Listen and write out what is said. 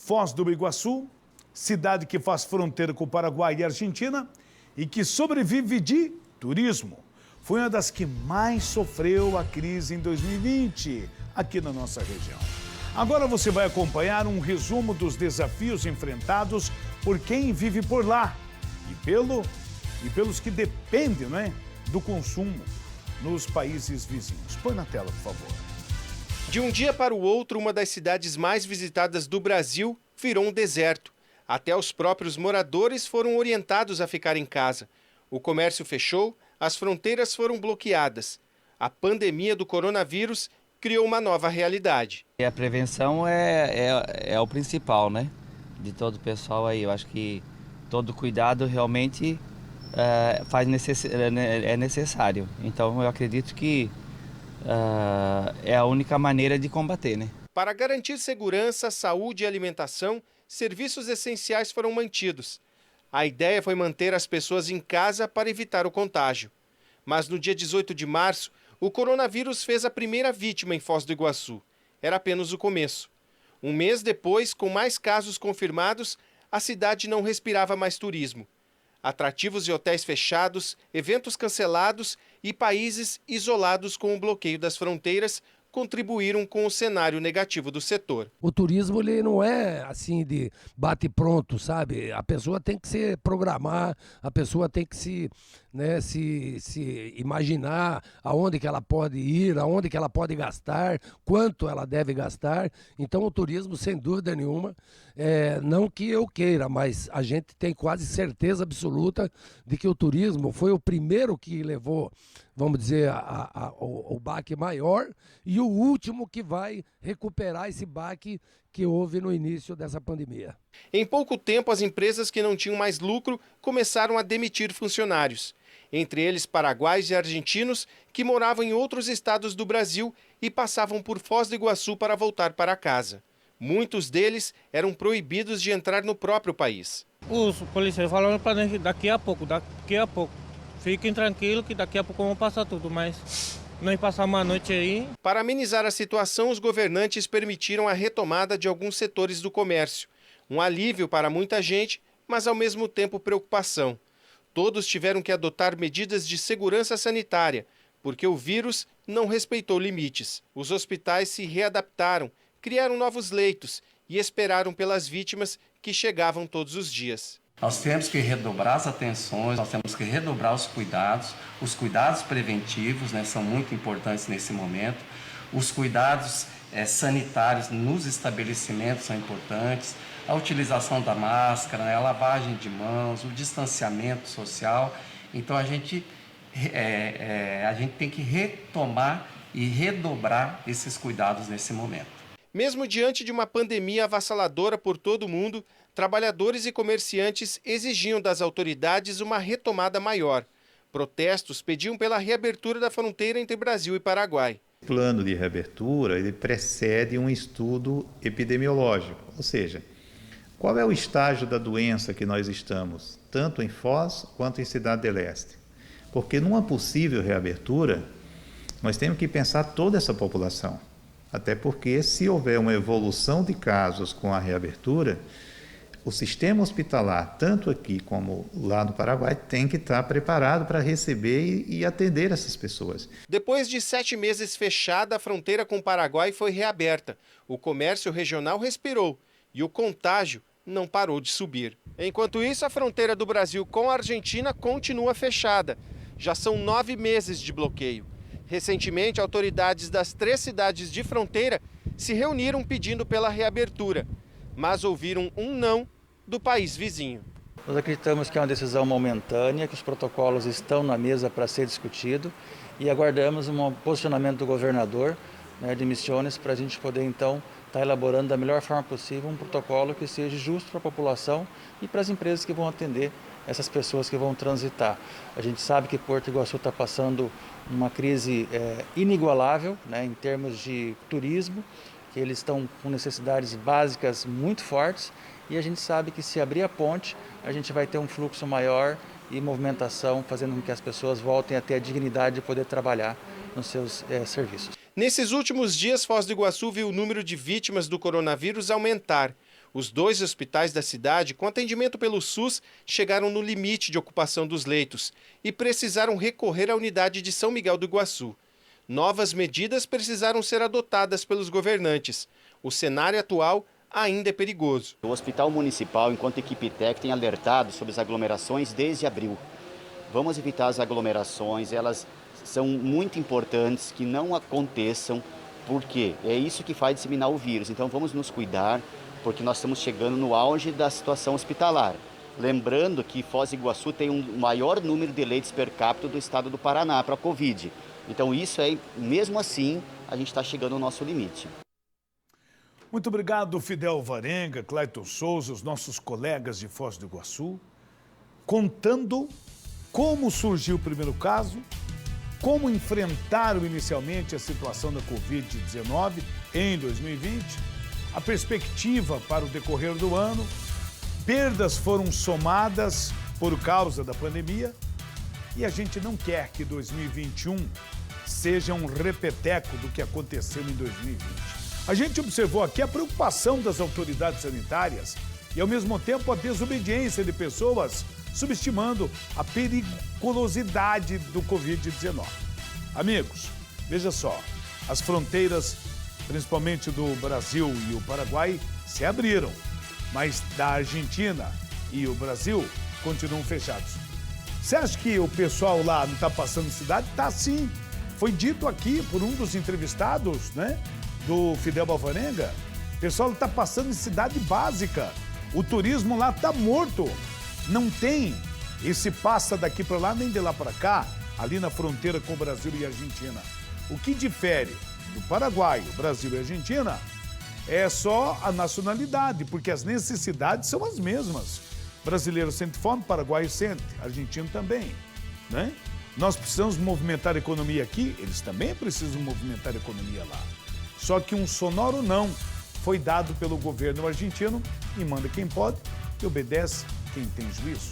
Foz do Iguaçu, cidade que faz fronteira com o Paraguai e a Argentina e que sobrevive de turismo. Foi uma das que mais sofreu a crise em 2020 aqui na nossa região. Agora você vai acompanhar um resumo dos desafios enfrentados por quem vive por lá e pelos que dependem, do consumo nos países vizinhos. Põe na tela, por favor. De um dia para o outro, uma das cidades mais visitadas do Brasil virou um deserto. Até os próprios moradores foram orientados a ficar em casa. O comércio fechou, as fronteiras foram bloqueadas. A pandemia do coronavírus criou uma nova realidade. A prevenção é o principal, de todo o pessoal aí. Eu acho que todo cuidado realmente é necessário. Então eu acredito que é a única maneira de combater, Para garantir segurança, saúde e alimentação, serviços essenciais foram mantidos. A ideia foi manter as pessoas em casa para evitar o contágio. Mas no dia 18 de março, o coronavírus fez a primeira vítima em Foz do Iguaçu. Era apenas o começo. Um mês depois, com mais casos confirmados, a cidade não respirava mais turismo. Atrativos e hotéis fechados, eventos cancelados e países isolados com o bloqueio das fronteiras contribuíram com o cenário negativo do setor. O turismo ele não é assim de bate pronto, sabe? A pessoa tem que se programar, a pessoa tem que se imaginar aonde que ela pode ir, aonde que ela pode gastar, quanto ela deve gastar. Então o turismo, sem dúvida nenhuma, não que eu queira, mas a gente tem quase certeza absoluta de que o turismo foi o primeiro que levou, vamos dizer, o baque maior e o último que vai recuperar esse baque que houve no início dessa pandemia. Em pouco tempo, as empresas que não tinham mais lucro começaram a demitir funcionários. Entre eles paraguaios e argentinos que moravam em outros estados do Brasil e passavam por Foz do Iguaçu para voltar para casa. Muitos deles eram proibidos de entrar no próprio país. Os policiais falaram para gente daqui a pouco. Fiquem tranquilos que daqui a pouco vamos passar tudo, mas nós passamos uma noite aí. Para amenizar a situação, os governantes permitiram a retomada de alguns setores do comércio. Um alívio para muita gente, mas ao mesmo tempo preocupação. Todos tiveram que adotar medidas de segurança sanitária, porque o vírus não respeitou limites. Os hospitais se readaptaram, criaram novos leitos e esperaram pelas vítimas que chegavam todos os dias. Nós temos que redobrar as atenções, nós temos que redobrar os cuidados preventivos, são muito importantes nesse momento. Os cuidados sanitários nos estabelecimentos são importantes, a utilização da máscara, a lavagem de mãos, o distanciamento social. Então a gente tem que retomar e redobrar esses cuidados nesse momento. Mesmo diante de uma pandemia avassaladora por todo o mundo, trabalhadores e comerciantes exigiam das autoridades uma retomada maior. Protestos pediam pela reabertura da fronteira entre Brasil e Paraguai. O plano de reabertura ele precede um estudo epidemiológico, ou seja, qual é o estágio da doença que nós estamos, tanto em Foz quanto em Cidade del Este. Porque numa possível reabertura, nós temos que pensar toda essa população. Até porque, se houver uma evolução de casos com a reabertura, o sistema hospitalar, tanto aqui como lá no Paraguai, tem que estar preparado para receber e atender essas pessoas. Depois de 7 meses fechada, a fronteira com o Paraguai foi reaberta. O comércio regional respirou e o contágio não parou de subir. Enquanto isso, a fronteira do Brasil com a Argentina continua fechada. Já são 9 meses de bloqueio. Recentemente, autoridades das 3 cidades de fronteira se reuniram pedindo pela reabertura, mas ouviram um não do país vizinho. Nós acreditamos que é uma decisão momentânea, que os protocolos estão na mesa para ser discutido e aguardamos um posicionamento do governador de Misiones para a gente poder então estar elaborando da melhor forma possível um protocolo que seja justo para a população e para as empresas que vão atender essas pessoas que vão transitar. A gente sabe que Porto Iguaçu está passando uma crise inigualável em termos de turismo, que eles estão com necessidades básicas muito fortes e a gente sabe que se abrir a ponte, a gente vai ter um fluxo maior e movimentação, fazendo com que as pessoas voltem a ter a dignidade de poder trabalhar nos seus serviços. Nesses últimos dias, Foz do Iguaçu viu o número de vítimas do coronavírus aumentar. Os 2 hospitais da cidade, com atendimento pelo SUS, chegaram no limite de ocupação dos leitos e precisaram recorrer à unidade de São Miguel do Iguaçu. Novas medidas precisaram ser adotadas pelos governantes. O cenário atual ainda é perigoso. O Hospital Municipal, enquanto equipe técnica, tem alertado sobre as aglomerações desde abril. Vamos evitar as aglomerações, elas são muito importantes que não aconteçam, porque é isso que faz disseminar o vírus. Então vamos nos cuidar, porque nós estamos chegando no auge da situação hospitalar. Lembrando que Foz do Iguaçu tem um maior número de leitos per capita do estado do Paraná para a Covid. Então isso mesmo assim, a gente está chegando ao nosso limite. Muito obrigado, Fidel Alvarenga, Clayton Souza, os nossos colegas de Foz do Iguaçu, contando como surgiu o primeiro caso, como enfrentaram inicialmente a situação da Covid-19 em 2020, a perspectiva para o decorrer do ano, perdas foram somadas por causa da pandemia e a gente não quer que 2021 seja um repeteco do que aconteceu em 2020. A gente observou aqui a preocupação das autoridades sanitárias e, ao mesmo tempo, a desobediência de pessoas subestimando a periculosidade do Covid-19. Amigos, veja só, as fronteiras, principalmente do Brasil e o Paraguai, se abriram, mas da Argentina e o Brasil continuam fechados. Você acha que o pessoal lá não está passando cidade? Está sim. Foi dito aqui por um dos entrevistados, né, do Fidel Alvarenga. O pessoal está passando em cidade básica. O turismo lá está morto. Não tem esse passa daqui para lá nem de lá para cá, ali na fronteira com o Brasil e a Argentina. O que difere do Paraguai, o Brasil e a Argentina é só a nacionalidade, porque as necessidades são as mesmas. Brasileiro sente fome, paraguaio sente, argentino também, né? Nós precisamos movimentar a economia aqui, eles também precisam movimentar a economia lá. Só que um sonoro não foi dado pelo governo argentino e manda quem pode e obedece quem tem juízo.